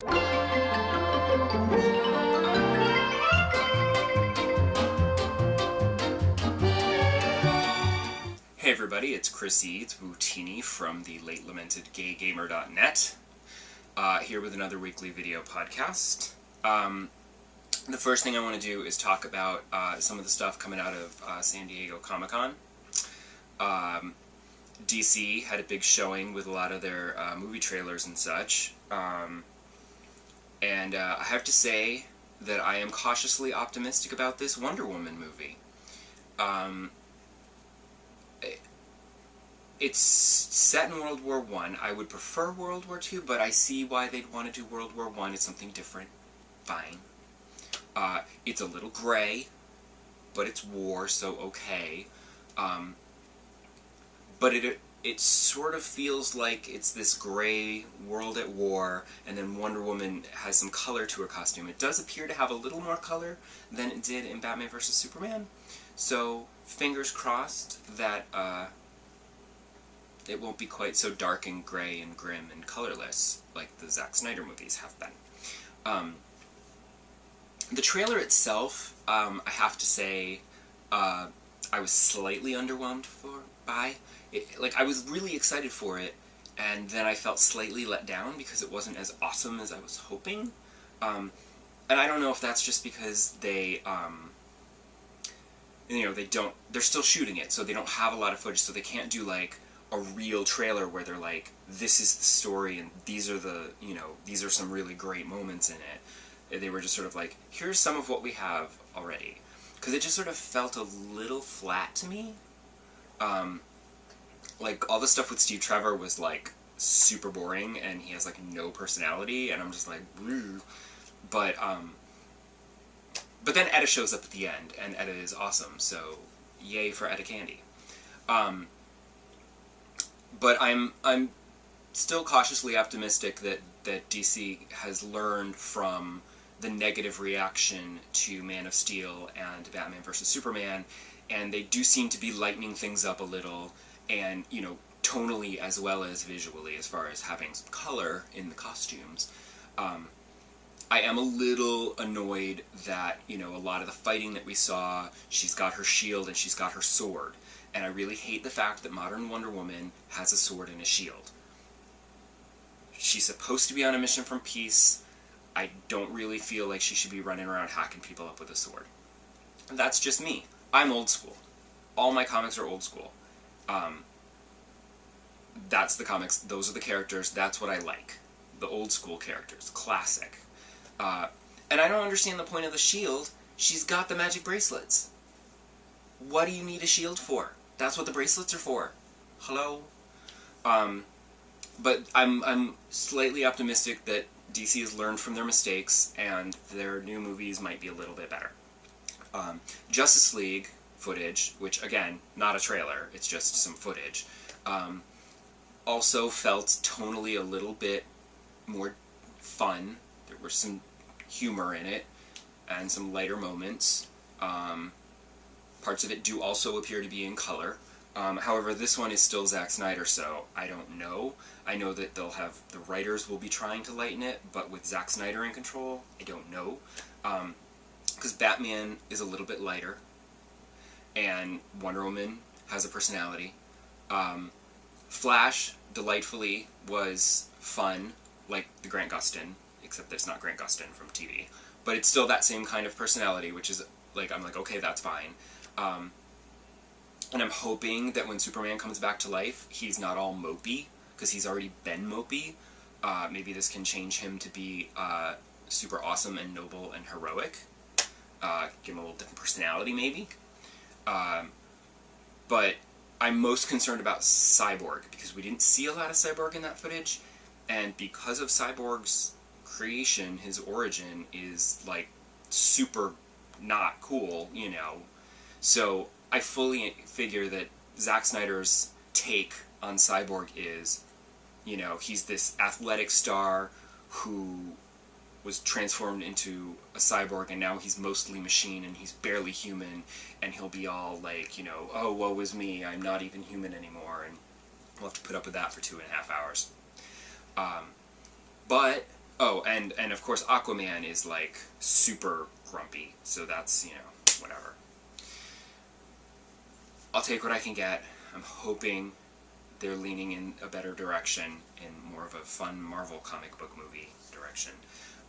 Hey everybody, it's Chris E. It's Wootini from the late lamented gaygamer.net, here with another weekly video podcast. The first thing I want to do is talk about some of the stuff coming out of San Diego Comic-Con. DC had a big showing with a lot of their movie trailers and such, and I have to say that I am cautiously optimistic about this Wonder Woman movie. It's set in World War I. I would prefer World War II, but I see why they'd want to do World War I. It's something different. Fine. It's a little gray, but it's war, so okay. But it sort of feels like it's this gray world at war, and then Wonder Woman has some color to her costume. It does appear to have a little more color than it did in Batman vs. Superman, so fingers crossed that it won't be quite so dark and gray and grim and colorless like the Zack Snyder movies have been. The trailer itself, I have to say, I was slightly underwhelmed by. Like, I was really excited for it, and then I felt slightly let down because it wasn't as awesome as I was hoping. And I don't know if that's just because they, they're still shooting it, so they don't have a lot of footage, so they can't do, like, a real trailer where they're like, this is the story, and these are these are some really great moments in it. They were just sort of like, here's some of what we have already. Because it just sort of felt a little flat to me. Like, all the stuff with Steve Trevor was, like, super boring, and he has, like, no personality, and I'm just like, bleh. But then Etta shows up at the end, and Etta is awesome, so yay for Etta Candy. But I'm still cautiously optimistic that DC has learned from the negative reaction to Man of Steel and Batman vs. Superman, and they do seem to be lightening things up a little, and, tonally as well as visually, as far as having some color in the costumes. I am a little annoyed that, a lot of the fighting that we saw, she's got her shield and she's got her sword. And I really hate the fact that modern Wonder Woman has a sword and a shield. She's supposed to be on a mission from peace. I don't really feel like she should be running around hacking people up with a sword. That's just me. I'm old school. All my comics are old school. That's the comics, those are the characters, that's what I like. The old school characters, classic. And I don't understand the point of the shield. She's got the magic bracelets. What do you need a shield for? That's what the bracelets are for. Hello? But I'm slightly optimistic that DC has learned from their mistakes, and their new movies might be a little bit better. Justice League footage, which, again, not a trailer, it's just some footage, also felt tonally a little bit more fun. There was some humor in it, and some lighter moments. Parts of it do also appear to be in color. However, this one is still Zack Snyder, so I don't know. I know that the writers will be trying to lighten it, but with Zack Snyder in control, I don't know. Because Batman is a little bit lighter, and Wonder Woman has a personality. Flash, delightfully, was fun, like the Grant Gustin, except that it's not Grant Gustin from TV. But it's still that same kind of personality, which is, like, I'm like, okay, that's fine. And I'm hoping that when Superman comes back to life, he's not all mopey, because he's already been mopey. Maybe this can change him to be super awesome and noble and heroic. Give him a little different personality, maybe. But I'm most concerned about Cyborg, because we didn't see a lot of Cyborg in that footage, and because of Cyborg's creation, his origin is, like, super not cool, So I fully figure that Zack Snyder's take on Cyborg is, he's this athletic star who was transformed into a cyborg, and now he's mostly machine, and he's barely human, and he'll be all like, oh, woe is me, I'm not even human anymore, and we'll have to put up with that for 2.5 hours. But Oh, and of course Aquaman is like super grumpy, so that's, you know, whatever. I'll take what I can get. I'm hoping they're leaning in a better direction, in more of a fun Marvel comic book movie direction.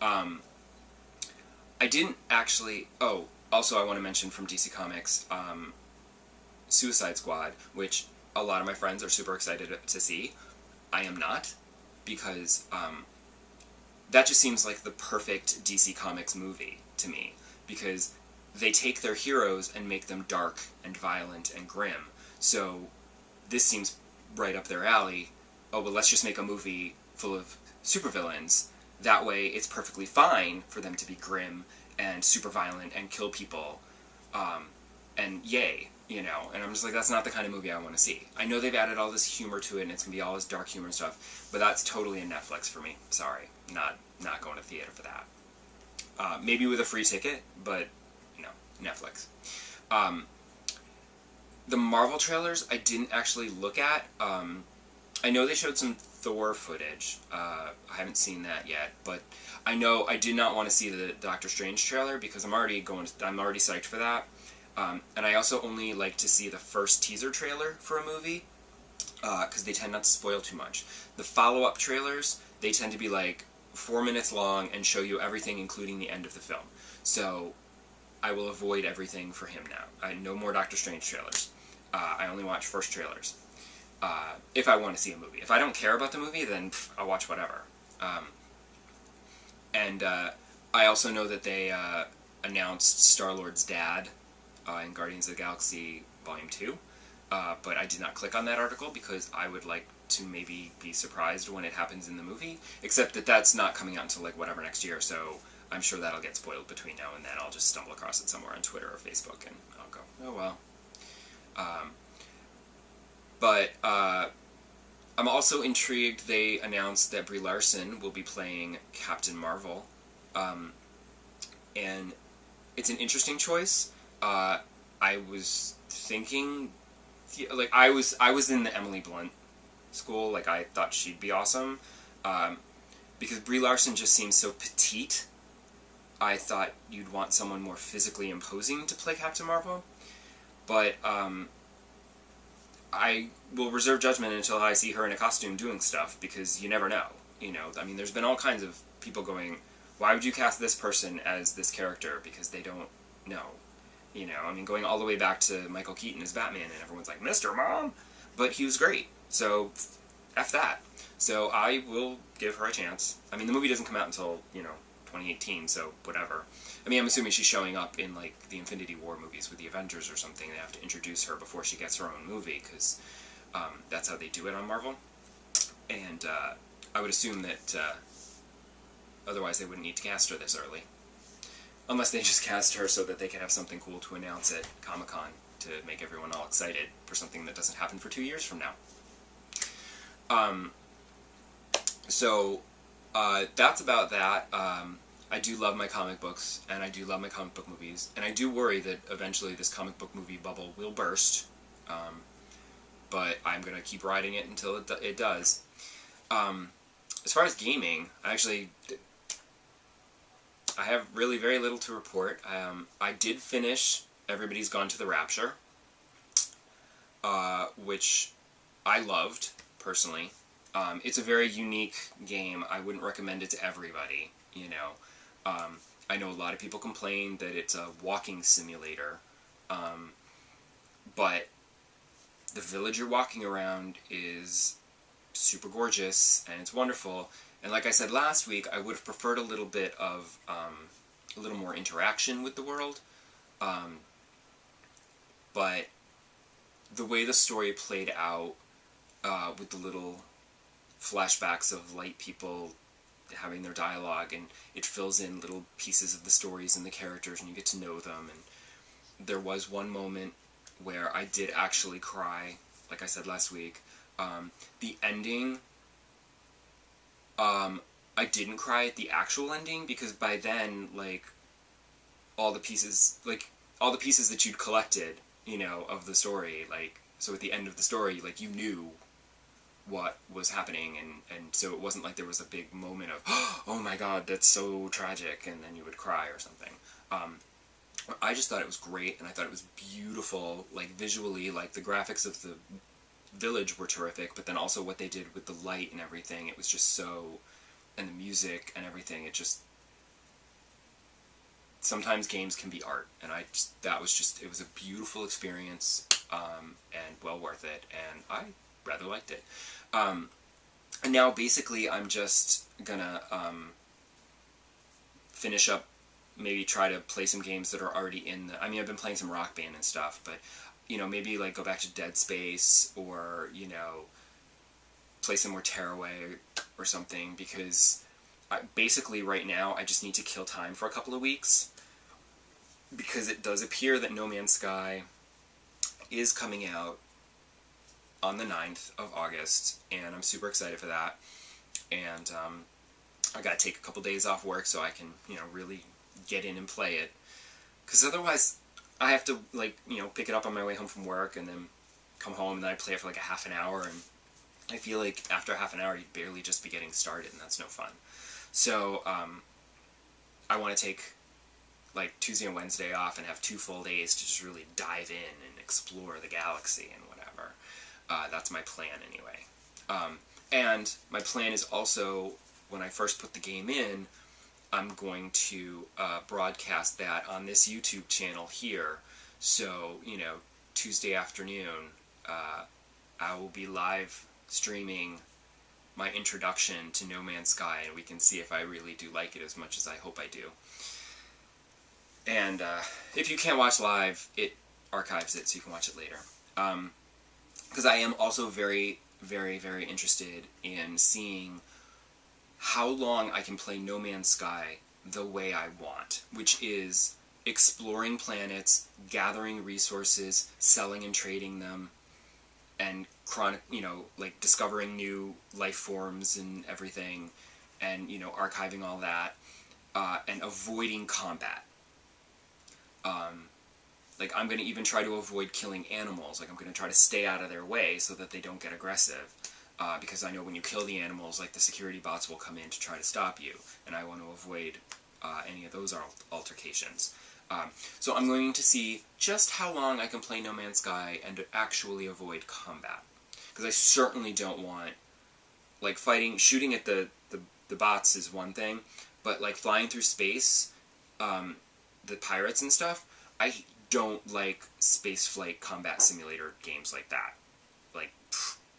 I didn't actually... Oh, also I want to mention from DC Comics, Suicide Squad, which a lot of my friends are super excited to see. I am not, because that just seems like the perfect DC Comics movie to me, because they take their heroes and make them dark and violent and grim. So this seems right up their alley. Oh, well, let's just make a movie full of supervillains. That way it's perfectly fine for them to be grim and super violent and kill people. And yay, you know. And I'm just like, that's not the kind of movie I want to see. I know they've added all this humor to it, and it's going to be all this dark humor and stuff, but that's totally a Netflix for me. Sorry. Not going to theater for that. Maybe with a free ticket, but, you know, Netflix. The Marvel trailers I didn't actually look at. I know they showed some Thor footage. I haven't seen that yet, but I know I did not want to see the Doctor Strange trailer because I'm already psyched for that. And I also only like to see the first teaser trailer for a movie, because they tend not to spoil too much. The follow-up trailers, they tend to be like 4 minutes long and show you everything, including the end of the film. So I will avoid everything for him now. No more Doctor Strange trailers. I only watch first trailers. If I want to see a movie. If I don't care about the movie, then I'll watch whatever. And I also know that they announced Star-Lord's dad in Guardians of the Galaxy Volume 2, but I did not click on that article because I would like to maybe be surprised when it happens in the movie, except that that's not coming out until like whatever next year, so I'm sure that'll get spoiled between now and then. I'll just stumble across it somewhere on Twitter or Facebook and I'll go, oh well. But I'm also intrigued. They announced that Brie Larson will be playing Captain Marvel, and it's an interesting choice. I was thinking, like, I was in the Emily Blunt school. Like, I thought she'd be awesome, because Brie Larson just seems so petite. I thought you'd want someone more physically imposing to play Captain Marvel, but I will reserve judgment until I see her in a costume doing stuff, because you never know. You know, I mean, there's been all kinds of people going, why would you cast this person as this character? Because they don't know. You know, I mean, going all the way back to Michael Keaton as Batman, and everyone's like, Mr. Mom! But he was great, so F that. So I will give her a chance. I mean, the movie doesn't come out until, you know, 2018, so whatever. I mean, I'm assuming she's showing up in, like, the Infinity War movies with the Avengers or something. They have to introduce her before she gets her own movie, because that's how they do it on Marvel. And I would assume that otherwise they wouldn't need to cast her this early. Unless they just cast her so that they can have something cool to announce at Comic-Con to make everyone all excited for something that doesn't happen for 2 years from now. So that's about that. I do love my comic books, and I do love my comic book movies, and I do worry that eventually this comic book movie bubble will burst, but I'm going to keep riding it until it does. As far as gaming, I have really very little to report. I did finish Everybody's Gone to the Rapture, which I loved, personally. It's a very unique game. I wouldn't recommend it to everybody, you know. I know a lot of people complain that it's a walking simulator, but the village you're walking around is super gorgeous, and it's wonderful. And like I said last week, I would have preferred a little bit of, a little more interaction with the world, but the way the story played out, with the little flashbacks of light people having their dialogue, and it fills in little pieces of the stories and the characters, and you get to know them, and there was one moment where I did actually cry, like I said last week. The ending, I didn't cry at the actual ending, because by then, like, all the pieces that you'd collected, you know, of the story, like, so at the end of the story, like, you knew what was happening, and so it wasn't like there was a big moment of, oh my god, that's so tragic, and then you would cry or something. I just thought it was great, and I thought it was beautiful, like visually, like the graphics of the village were terrific, but then also what they did with the light and everything, it was just so, and the music and everything, it just, sometimes games can be art, and that was just, it was a beautiful experience, and well worth it, and I rather liked it. And now basically I'm just gonna finish up, maybe try to play some games that are already in the, I mean, I've been playing some Rock Band and stuff, but, you know, maybe like go back to Dead Space, or, you know, play some more Tearaway or something, because basically right now I just need to kill time for a couple of weeks, because it does appear that No Man's Sky is coming out on the 9th of August, and I'm super excited for that, and I gotta take a couple days off work so I can, you know, really get in and play it, because otherwise I have to, like, you know, pick it up on my way home from work and then come home and then I play it for like a half an hour, and I feel like after half an hour you'd barely just be getting started, and that's no fun. So I want to take like Tuesday and Wednesday off and have 2 full days to just really dive in and explore the galaxy and whatever. That's my plan anyway. And my plan is also, when I first put the game in, I'm going to broadcast that on this YouTube channel here. So, you know, Tuesday afternoon, I will be live streaming my introduction to No Man's Sky, and we can see if I really do like it as much as I hope I do. And if you can't watch live, it archives it so you can watch it later. Because I am also very, very, very interested in seeing how long I can play No Man's Sky the way I want, which is exploring planets, gathering resources, selling and trading them, and you know, like discovering new life forms and everything, and, you know, archiving all that, and avoiding combat. Like, I'm going to even try to avoid killing animals. Like, I'm going to try to stay out of their way so that they don't get aggressive. Because I know when you kill the animals, like, the security bots will come in to try to stop you. And I want to avoid any of those altercations. So I'm going to see just how long I can play No Man's Sky and to actually avoid combat. Because I certainly don't want, like, shooting at the bots is one thing, but, like, flying through space, the pirates and stuff, I don't like spaceflight combat simulator games like that. Like,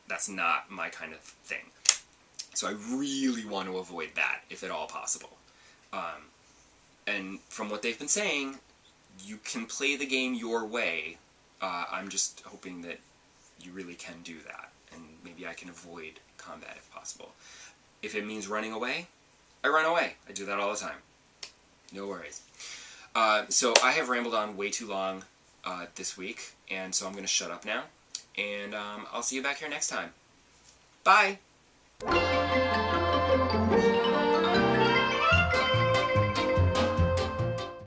that's not my kind of thing. So I really want to avoid that, if at all possible. And from what they've been saying, you can play the game your way. I'm just hoping that you really can do that, and maybe I can avoid combat if possible. If it means running away, I run away. I do that all the time. No worries. So I have rambled on way too long this week, and so I'm going to shut up now, and I'll see you back here next time. Bye!